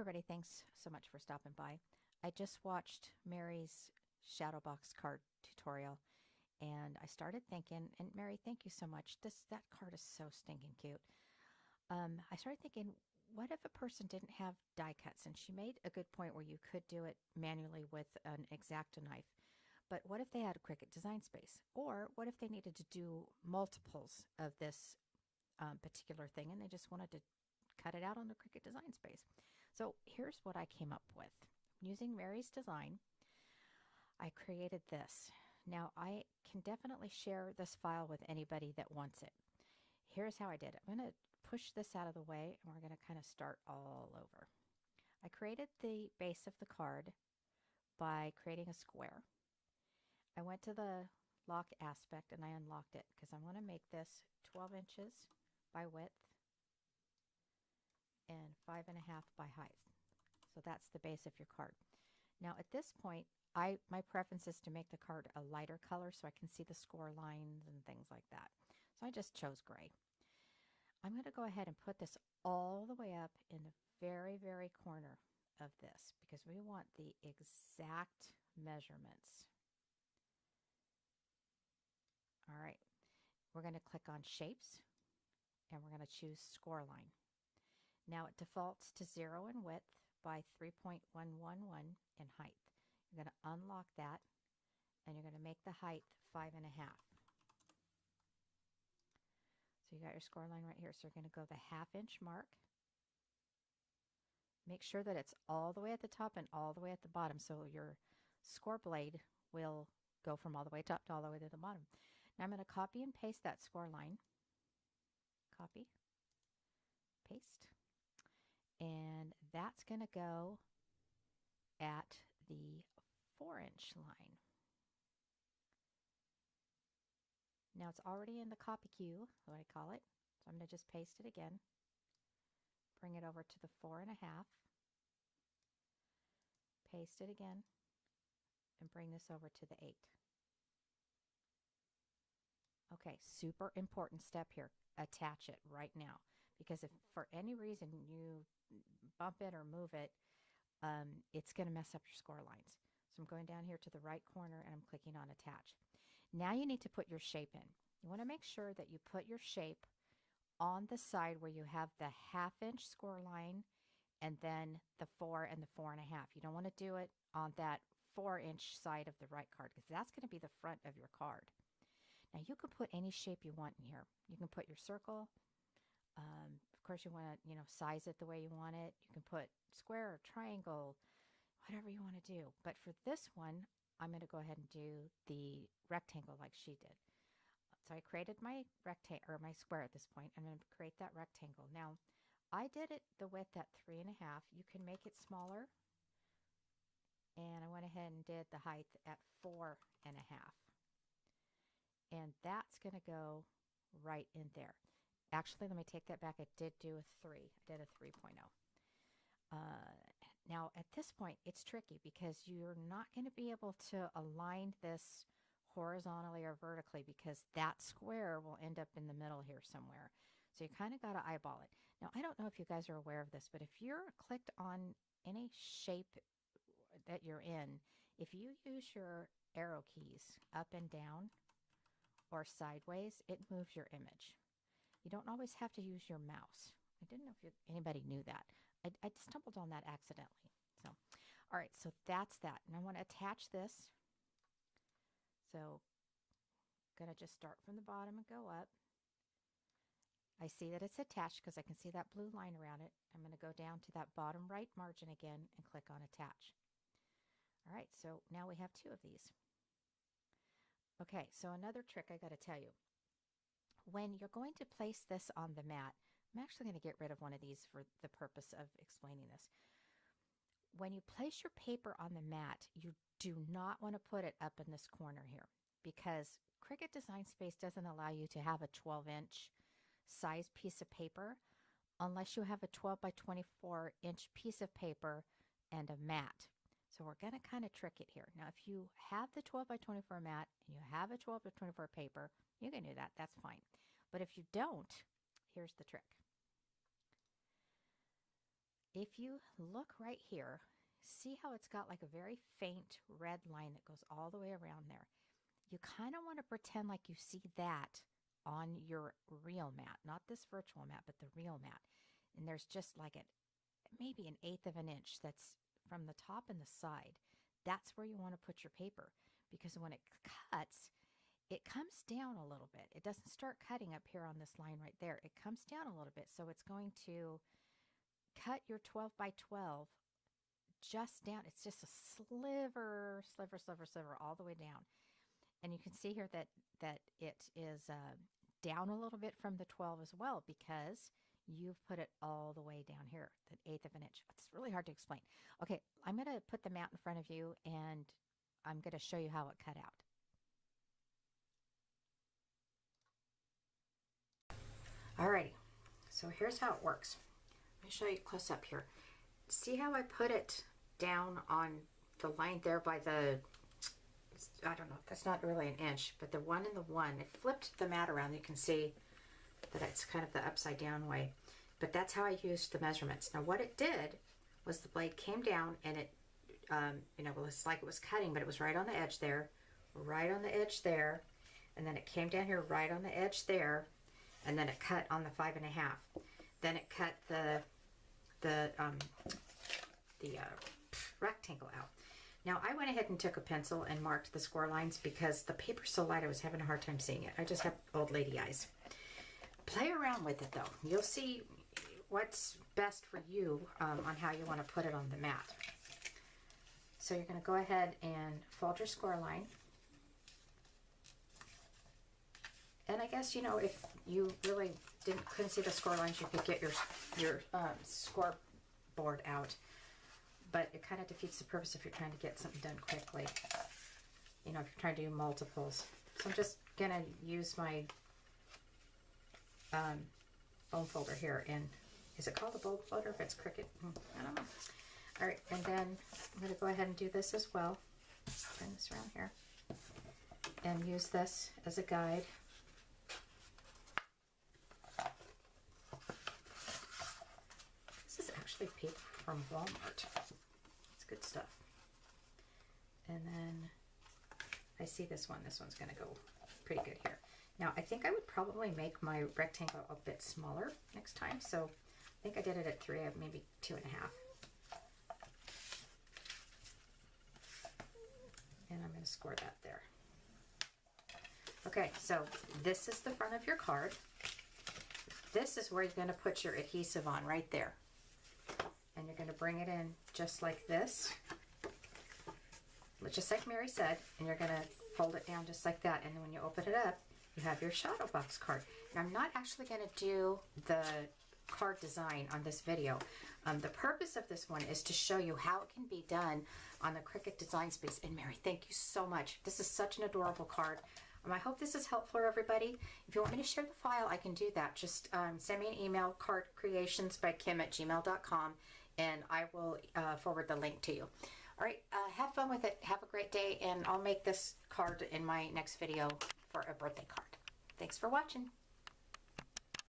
everybody, thanks so much for stopping by. I just watched Mary's shadow box card tutorial and I started thinking, and Mary, thank you so much. That card is so stinking cute. I started thinking, what if a person didn't have die cuts? And she made a good point where you could do it manually with an X-Acto knife. But what if they had a Cricut Design Space? Or what if they needed to do multiples of this particular thing and they just wanted to cut it out on the Cricut Design Space? So here's what I came up with. Using Mary's design, I created this. Now I can definitely share this file with anybody that wants it. Here's how I did it. I'm going to push this out of the way and we're going to kind of start all over. I created the base of the card by creating a square. I went to the lock aspect and I unlocked it because I want to make this 12 inches by width and 5.5 by height. So that's the base of your card. Now at this point, my preference is to make the card a lighter color so I can see the score lines and things like that. So I just chose gray. I'm going to go ahead and put this all the way up in the very, very corner of this because we want the exact measurements. All right, we're going to click on Shapes and we're going to choose Score Line. Now it defaults to 0 in width by 3.111 in height. You're going to unlock that and you're going to make the height 5.5. So you got your score line right here. So you're going to go the 1/2 inch mark. Make sure that it's all the way at the top and all the way at the bottom so your score blade will go from all the way top to all the way to the bottom. Now I'm going to copy and paste that score line. Copy, paste. And that's going to go at the 4-inch line. Now it's already in the copy queue, what I call it. So I'm going to just paste it again. Bring it over to the 4.5. Paste it again. And bring this over to the 8. Okay, super important step here. Attach it right now. Because if for any reason you bump it or move it, it's going to mess up your score lines. So I'm going down here to the right corner and I'm clicking on Attach. Now you need to put your shape in. You want to make sure that you put your shape on the side where you have the 1/2 inch score line and then the 4 and the 4.5. You don't want to do it on that 4-inch side of the right card because that's going to be the front of your card. Now you can put any shape you want in here. You can put your circle. Of course you want to, size it the way you want it. You can put square or triangle, whatever you want to do. But for this one, I'm going to go ahead and do the rectangle like she did. So I created my rectangle or my square at this point. I'm going to create that rectangle. Now, I did it the width at 3.5. You can make it smaller. And I went ahead and did the height at 4.5. And that's going to go right in there. Actually, let me take that back. I did do a 3. I did a 3.0. Now, at this point, it's tricky because you're not going to be able to align this horizontally or vertically because that square will end up in the middle here somewhere. So you kind of got to eyeball it. Now, I don't know if you guys are aware of this, but if you're clicked on any shape that you're in, if you use your arrow keys up and down or sideways, it moves your image. You don't always have to use your mouse. I didn't know if anybody knew that. I stumbled on that accidentally. So, all right, so that's that. And I want to attach this. So, going to just start from the bottom and go up. I see that it's attached because I can see that blue line around it. I'm going to go down to that bottom right margin again and click on Attach. All right, so now we have 2 of these. Okay, so another trick I got to tell you. When you're going to place this on the mat, I'm actually going to get rid of one of these for the purpose of explaining this. When you place your paper on the mat, you do not want to put it up in this corner here because Cricut Design Space doesn't allow you to have a 12-inch size piece of paper unless you have a 12 by 24-inch piece of paper and a mat. So we're going to kind of trick it here. Now, if you have the 12 by 24 mat and you have a 12 by 24 paper, you can do that. That's fine. But if you don't, here's the trick. if you look right here, see how it's got like a very faint red line that goes all the way around there. You kind of want to pretend like you see that on your real mat, not this virtual mat, but the real mat. And there's just like maybe an eighth of an inch that's from the top and the side. That's where you want to put your paper, because when it cuts, it comes down a little bit. It doesn't start cutting up here on this line right there. It comes down a little bit. So it's going to cut your 12 by 12 just down. It's just a sliver, sliver, sliver, sliver all the way down. And you can see here that it is down a little bit from the 12 as well, because you've put it all the way down here, the eighth of an inch. It's really hard to explain. Okay, I'm going to put the mat in front of you, and I'm going to show you how it cut out. Alrighty, so here's how it works. Let me show you close up here. See how I put it down on the line there by the, I don't know, that's not really an inch, but the 1 and the 1, it flipped the mat around. You can see that it's kind of the upside down way, but that's how I used the measurements. Now what it did was the blade came down, and it, you know, it was like it was cutting, but it was right on the edge there, right on the edge there, and then it came down here right on the edge there, and then it cut on the 5 1/2. Then it cut the rectangle out. Now I went ahead and took a pencil and marked the score lines because the paper's so light I was having a hard time seeing it. I just have old lady eyes. Play around with it though. You'll see what's best for you on how you want to put it on the mat. So you're going to go ahead and fold your score line. And I guess, you know, if you really couldn't see the score lines, you could get your scoreboard out. But it kind of defeats the purpose if you're trying to get something done quickly. You know, if you're trying to do multiples. So I'm just going to use my bone folder here. And is it called a bone folder if it's Cricut? I don't know. All right, and then I'm going to go ahead and do this as well. Turn this around here. And use this as a guide. This is actually paper from Walmart. It's good stuff. And then I see this one. This one's going to go pretty good here. Now, I think I would probably make my rectangle a bit smaller next time. So I think I did it at 3, maybe 2 1/2. And I'm going to score that there. Okay, so this is the front of your card. This is where you're going to put your adhesive on, right there. And you're going to bring it in just like this, just like Mary said, and you're going to fold it down just like that. And then when you open it up, you have your shadow box card. Now, I'm not actually going to do the card design on this video. The purpose of this one is to show you how it can be done on the Cricut Design Space. And Mary, thank you so much. This is such an adorable card. I hope this is helpful for everybody. If you want me to share the file, I can do that. Just send me an email, cardcreationsbykim@gmail.com, and I will forward the link to you. All right, have fun with it. Have a great day, and I'll make this card in my next video for a birthday card. Thanks for watching.